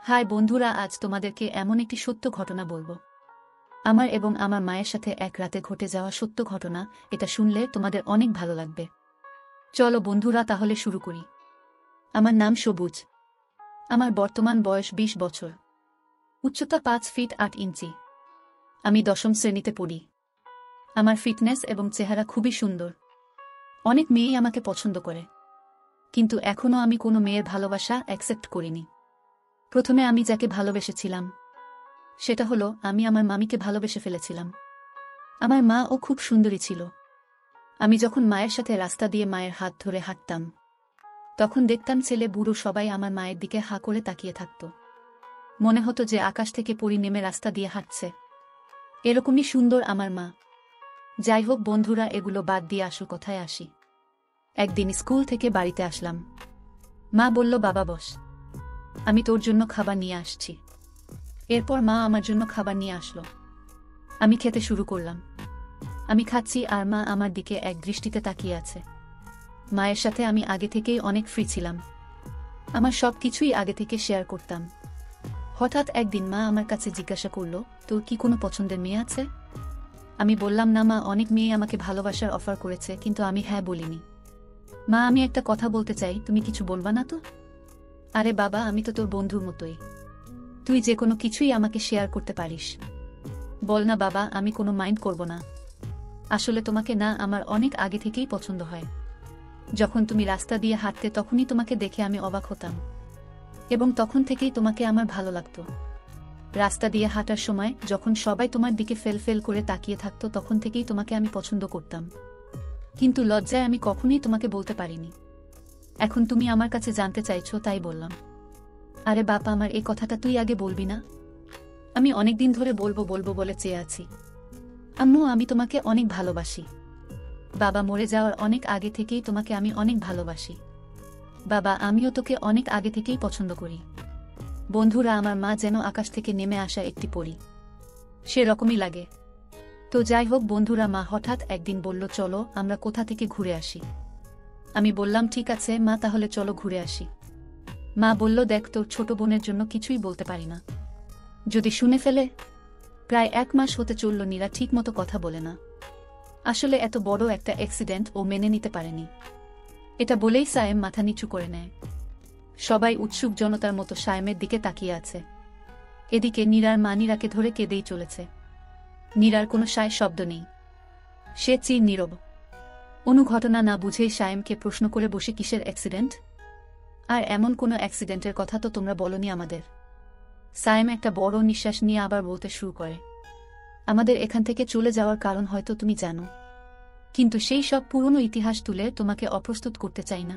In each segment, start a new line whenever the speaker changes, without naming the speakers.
High বন্ধুরা, আজ তোমাদেরকে এমন একটি সত্য ঘটনা বলবো। আমার এবং আমার মায়ের সাথে এক রাতে ঘটে যাওয়া সত্য ঘটনা। এটা শুনলে তোমাদের অনেক ভালো লাগবে। চলো বন্ধুরা, তাহলে শুরু করি। আমার নাম সবুজ। আমার বর্তমান বয়স 20 বছর। উচ্চতা 5 ফিট 8 ইঞ্চি। আমি 10ম শ্রেণীতে পড়ি। আমার ফিটনেস এবং চেহারা খুবই সুন্দর। অনেক মেয়েই আমাকে পছন্দ করে, কিন্তু এখনও আমি কোনো মেয়ের ভালোবাসা অ্যাকসেপ্ট করিনি। প্রথমে আমি যাকে ভালোবেসেছিলাম সেটা হলো, আমি আমার মামিকে ভালোবেসে ফেলেছিলাম। আমার মা ও খুব সুন্দরী ছিল। আমি যখন মায়ের সাথে রাস্তা দিয়ে মায়ের হাত ধরে হাঁটতাম, তখন দেখতাম ছেলে বুড়ো সবাই আমার মায়ের দিকে হাঁ করে তাকিয়ে থাকত। মনে হতো যে আকাশ থেকে পরী নেমে রাস্তা দিয়ে হাঁটছে। এরকমই সুন্দর আমার মা। যাই হোক বন্ধুরা, এগুলো বাদ দিয়ে আসল কথায় আসি। একদিন স্কুল থেকে বাড়িতে আসলাম। মা বলল, বাবা বস, আমি তোর জন্য খাবার নিয়ে আসছি। এরপর মা আমার জন্য খাবার নিয়ে আসলো। আমি খেতে শুরু করলাম। আমি খাচ্ছি আর মা আমার দিকে এক দৃষ্টিতে তাকিয়ে আছে। মায়ের সাথে আমি আগে থেকেই অনেক ফ্রি ছিলাম। আমার সব কিছুই আগে থেকে শেয়ার করতাম। হঠাৎ একদিন মা আমার কাছে জিজ্ঞাসা করলো, তোর কি কোনো পছন্দের মেয়ে আছে? আমি বললাম, না মা, অনেক মেয়ে আমাকে ভালোবাসার অফার করেছে, কিন্তু আমি হ্যাঁ বলিনি। মা, আমি একটা কথা বলতে চাই, তুমি কিছু বলবা না তো? আরে বাবা, আমি তো তোর বন্ধুর মতোই। তুই যে কোনো কিছুই আমাকে শেয়ার করতে পারিস। বল না বাবা, আমি কোনো মাইন্ড করব না। আসলে তোমাকে না আমার অনেক আগে থেকেই পছন্দ হয়। যখন তুমি রাস্তা দিয়ে হাঁটতে তখনই তোমাকে দেখে আমি অবাক হতাম, এবং তখন থেকেই তোমাকে আমার ভালো লাগতো। রাস্তা দিয়ে হাঁটার সময় যখন সবাই তোমার দিকে ফেল ফেল করে তাকিয়ে থাকতো, তখন থেকেই তোমাকে আমি পছন্দ করতাম। কিন্তু লজ্জায় আমি কখনোই তোমাকে বলতে পারিনি। এখন তুমি আমার কাছে জানতে চাইছো, তাই বললাম। আরে বাবা আমার, এই কথাটা তুই আগে বলবি না? আমি অনেকদিন ধরে বলবো বলবো বলে চেয়ে আছি। আম্মু, আমি তোমাকে অনেক ভালোবাসি। বাবা, মরে যাওয়ার অনেক আগে থেকেই তোমাকে আমি অনেক ভালোবাসি। বাবা, আমিও তোকে অনেক আগে থেকেই পছন্দ করি। বন্ধুরা, আমার মা যেন আকাশ থেকে নেমে আসা একটি পরী। সেরকমই লাগে। তো যাই হোক বন্ধুরা, মা হঠাৎ একদিন বলল, চলো আমরা কোথা থেকে ঘুরে আসি। আমি বললাম, ঠিক আছে মা, তাহলে চলো ঘুরে আসি। মা বলল, দেখ, তোর ছোট বোনের জন্য কিছুই বলতে পারি না, যদি শুনে ফেলে। প্রায় 1 মাস হতে চলল, নীরা ঠিক মতো কথা বলে না। আসলে এত বড় একটা অ্যাক্সিডেন্ট ও মেনে নিতে পারেনি। এটা বলেই সায়েম মাথা নিচু করে নেয়। সবাই উৎসুক জনতার মতো সায়েমের দিকে তাকিয়ে আছে। এদিকে নীরার মা নীরাকে ধরে কেঁদেই চলেছে। নীরার কোনো সায় শব্দ নেই। সে চির নীরব। ঘটনা না বুঝেই সায়েমকে প্রশ্ন করে বসে, কিসের অ্যাক্সিডেন্ট? আর এমন কোনো অ্যাক্সিডেন্টের কথা তো তোমরা বলনি আমাদের। সায়েম একটা বড় নিঃশ্বাস নিয়ে আবার বলতে শুরু করে, আমাদের এখান থেকে চলে যাওয়ার কারণ হয়তো তুমি জানো, কিন্তু সেই সব পুরনো ইতিহাস তুলে তোমাকে অপ্রস্তুত করতে চাই না।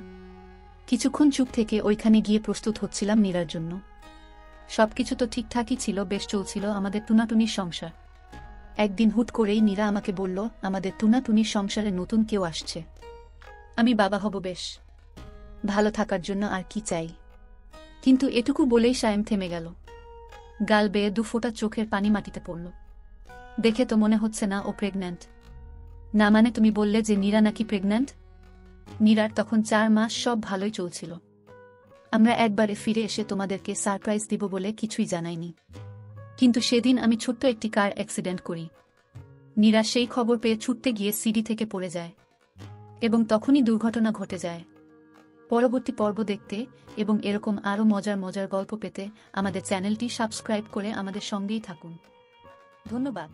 কিছুক্ষণ চুপ থেকে ওইখানে গিয়ে প্রস্তুত হচ্ছিলাম নীরার জন্য। সবকিছু তো ঠিকঠাকই ছিল, বেশ চলছিল আমাদের টুনাটুনির সংসার। একদিন হুট করেই নীরা আমাকে বলল, আমাদের টুনাটুনির সংসারে নতুন কেউ আসছে। আমি বাবা হব, বেশ ভালো থাকার জন্য আর কি চাই। কিন্তু এটুকু বলেই সায়েম থেমে গেল। গাল বেয়ে 2 ফোঁটা চোখের পানি মাটিতে পড়ল। দেখে তো মনে হচ্ছে না ও প্রেগন্যান্ট। না মানে, তুমি বললে যে নীরা নাকি প্রেগন্যান্ট? নীরার তখন 4 মাস, সব ভালোই চলছিল। আমরা একবারে ফিরে এসে তোমাদেরকে সারপ্রাইজ দিব বলে কিছুই জানাইনি। কিন্তু সেদিন আমি ছোট্ট একটি কার অ্যাক্সিডেন্ট করি। নীরা সেই খবর পেয়ে ছুটতে গিয়ে সিঁড়ি থেকে পড়ে যায়, এবং তখনই দুর্ঘটনা ঘটে যায়। পরবর্তী পর্ব দেখতে এবং এরকম আরও মজার মজার গল্প পেতে আমাদের চ্যানেলটি সাবস্ক্রাইব করে আমাদের সঙ্গেই থাকুন। ধন্যবাদ।